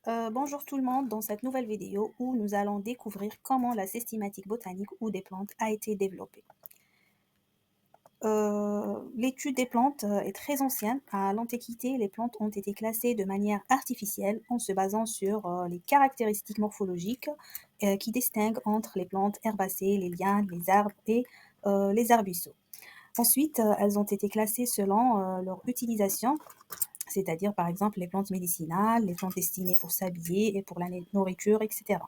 Bonjour tout le monde, dans cette nouvelle vidéo où nous allons découvrir comment la systématique botanique ou des plantes a été développée. L'étude des plantes est très ancienne. À l'Antiquité, les plantes ont été classées de manière artificielle en se basant sur les caractéristiques morphologiques qui distinguent entre les plantes herbacées, les lianes, les arbres et les arbusceaux. Ensuite, elles ont été classées selon leur utilisation, c'est-à-dire par exemple les plantes médicinales, les plantes destinées pour s'habiller et pour la nourriture, etc.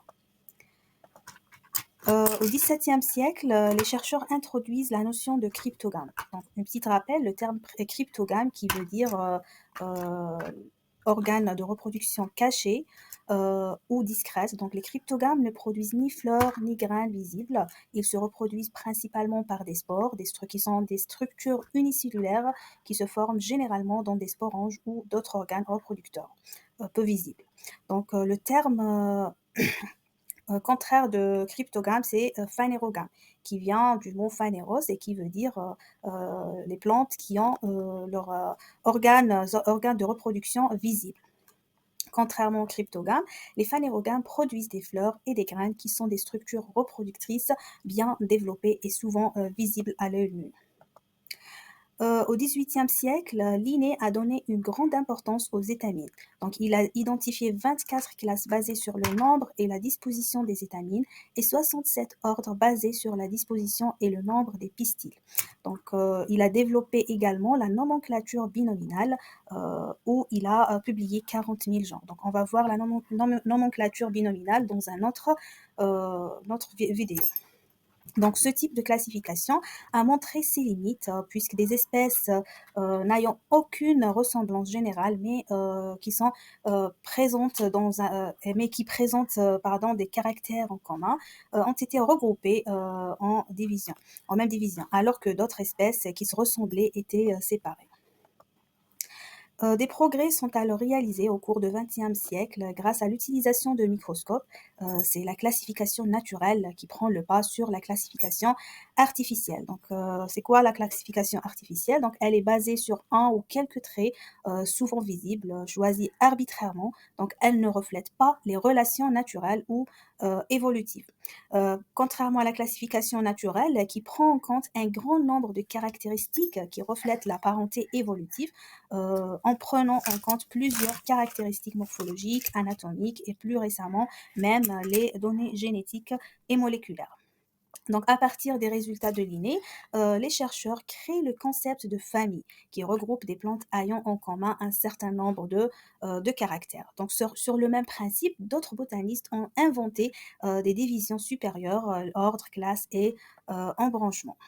Au XVIIe siècle, les chercheurs introduisent la notion de cryptogame. Donc, un petit rappel, le terme cryptogame qui veut dire euh, organe de reproduction caché ou discrète. Donc, les cryptogames ne produisent ni fleurs ni grains visibles. Ils se reproduisent principalement par des spores, qui sont des structures unicellulaires qui se forment généralement dans des sporanges ou d'autres organes reproducteurs peu visibles. Donc, le terme contraire de cryptogame, c'est phanérogame, qui vient du mot phanéros et qui veut dire les plantes qui ont leurs organes de reproduction visibles. Contrairement aux cryptogames, les phanérogames produisent des fleurs et des graines qui sont des structures reproductrices bien développées et souvent visibles à l'œil nu. Au XVIIIe siècle, Linné a donné une grande importance aux étamines. Donc, il a identifié 24 classes basées sur le nombre et la disposition des étamines et 67 ordres basés sur la disposition et le nombre des pistils. Donc, il a développé également la nomenclature binominale où il a publié 40 000 genres. Donc, on va voir la nomenclature binominale dans notre vidéo. Donc, ce type de classification a montré ses limites, puisque des espèces n'ayant aucune ressemblance générale, mais qui sont présentes mais qui présentent des caractères en commun, ont été regroupées en même division, alors que d'autres espèces qui se ressemblaient étaient séparées. Des progrès sont alors réalisés au cours du XXe siècle grâce à l'utilisation de microscopes. C'est la classification naturelle qui prend le pas sur la classification artificielle. Donc, c'est quoi la classification artificielle? Donc, elle est basée sur un ou quelques traits, souvent visibles, choisis arbitrairement. Donc, elle ne reflète pas les relations naturelles ou évolutives. Contrairement à la classification naturelle, qui prend en compte un grand nombre de caractéristiques qui reflètent la parenté évolutive, en prenant en compte plusieurs caractéristiques morphologiques, anatomiques et plus récemment même les données génétiques et moléculaires. Donc, à partir des résultats de Linné, les chercheurs créent le concept de famille qui regroupe des plantes ayant en commun un certain nombre de caractères. Donc, sur le même principe, d'autres botanistes ont inventé des divisions supérieures, ordre, classe et embranchement.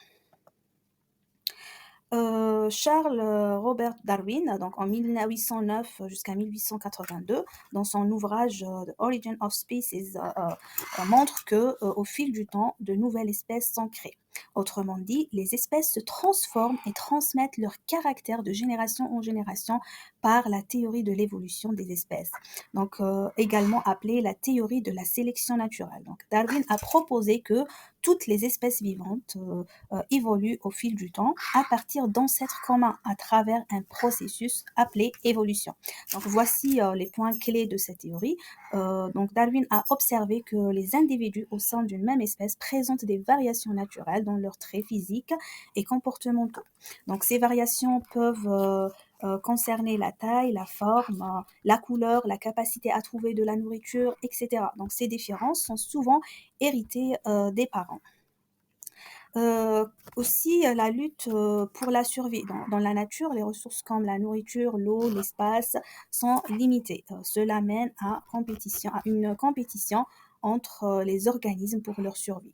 Charles Robert Darwin, donc en 1809 jusqu'à 1882, dans son ouvrage The Origin of Species, montre que au fil du temps, de nouvelles espèces sont créées. Autrement dit, les espèces se transforment et transmettent leur caractère de génération en génération par la théorie de l'évolution des espèces, donc également appelée la théorie de la sélection naturelle. Donc Darwin a proposé que toutes les espèces vivantes évoluent au fil du temps à partir d'ancêtres communs à travers un processus appelé évolution. Donc voici les points clés de cette théorie. Donc Darwin a observé que les individus au sein d'une même espèce présentent des variations naturelles dans leurs traits physiques et comportementaux. Donc ces variations peuvent concerner la taille, la forme, la couleur, la capacité à trouver de la nourriture, etc. Donc ces différences sont souvent héritées des parents. Aussi, la lutte pour la survie. Dans la nature, les ressources comme la nourriture, l'eau, l'espace sont limitées. Cela mène à une compétition entre les organismes pour leur survie.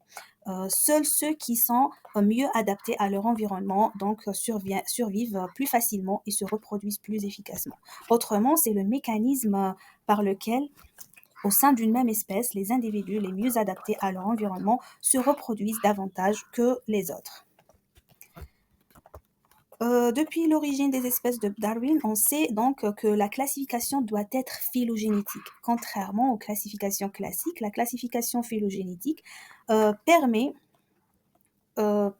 Seuls ceux qui sont mieux adaptés à leur environnement survivent plus facilement et se reproduisent plus efficacement. Autrement, c'est le mécanisme par lequel au sein d'une même espèce, les individus les mieux adaptés à leur environnement se reproduisent davantage que les autres. Depuis l'origine des espèces de Darwin, on sait donc que la classification doit être phylogénétique. Contrairement aux classifications classiques, la classification phylogénétique permet de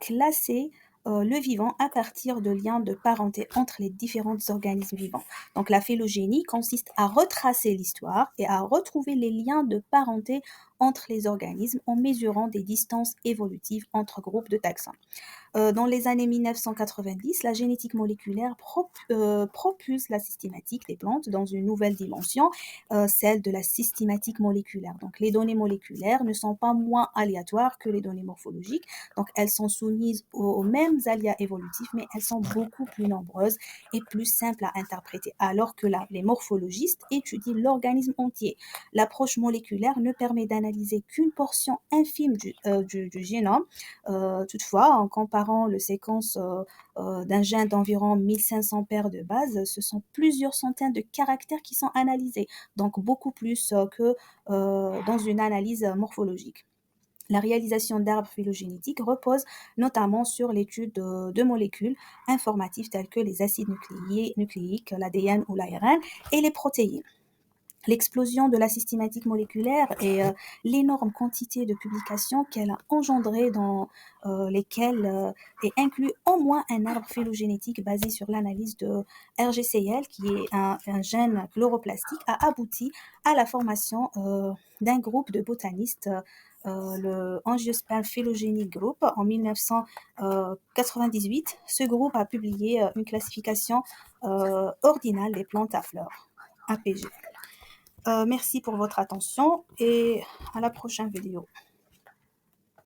classer le vivant à partir de liens de parenté entre les différents organismes vivants. Donc la phylogénie consiste à retracer l'histoire et à retrouver les liens de parenté entre les organismes en mesurant des distances évolutives entre groupes de taxons. Dans les années 1990, la génétique moléculaire propulse la systématique des plantes dans une nouvelle dimension, celle de la systématique moléculaire. Donc, les données moléculaires ne sont pas moins aléatoires que les données morphologiques. Donc, elles sont soumises aux mêmes aléas évolutifs, mais elles sont beaucoup plus nombreuses et plus simples à interpréter. Alors que là, les morphologistes étudient l'organisme entier. L'approche moléculaire ne permet d'analyser qu'une portion infime du génome. Toutefois, en comparant le séquence d'un gène d'environ 1500 paires de bases, ce sont plusieurs centaines de caractères qui sont analysés, donc beaucoup plus que dans une analyse morphologique. La réalisation d'arbres phylogénétiques repose notamment sur l'étude de molécules informatives telles que les acides nucléiques, l'ADN ou l'ARN et les protéines. L'explosion de la systématique moléculaire et l'énorme quantité de publications qu'elle a engendrées dans lesquelles est inclus au moins un arbre phylogénétique basé sur l'analyse de RGCL, qui est un gène chloroplastique, a abouti à la formation d'un groupe de botanistes, le Angiosperm Phylogeny Group, en 1998. Ce groupe a publié une classification ordinale des plantes à fleurs, APG. Merci pour votre attention et à la prochaine vidéo.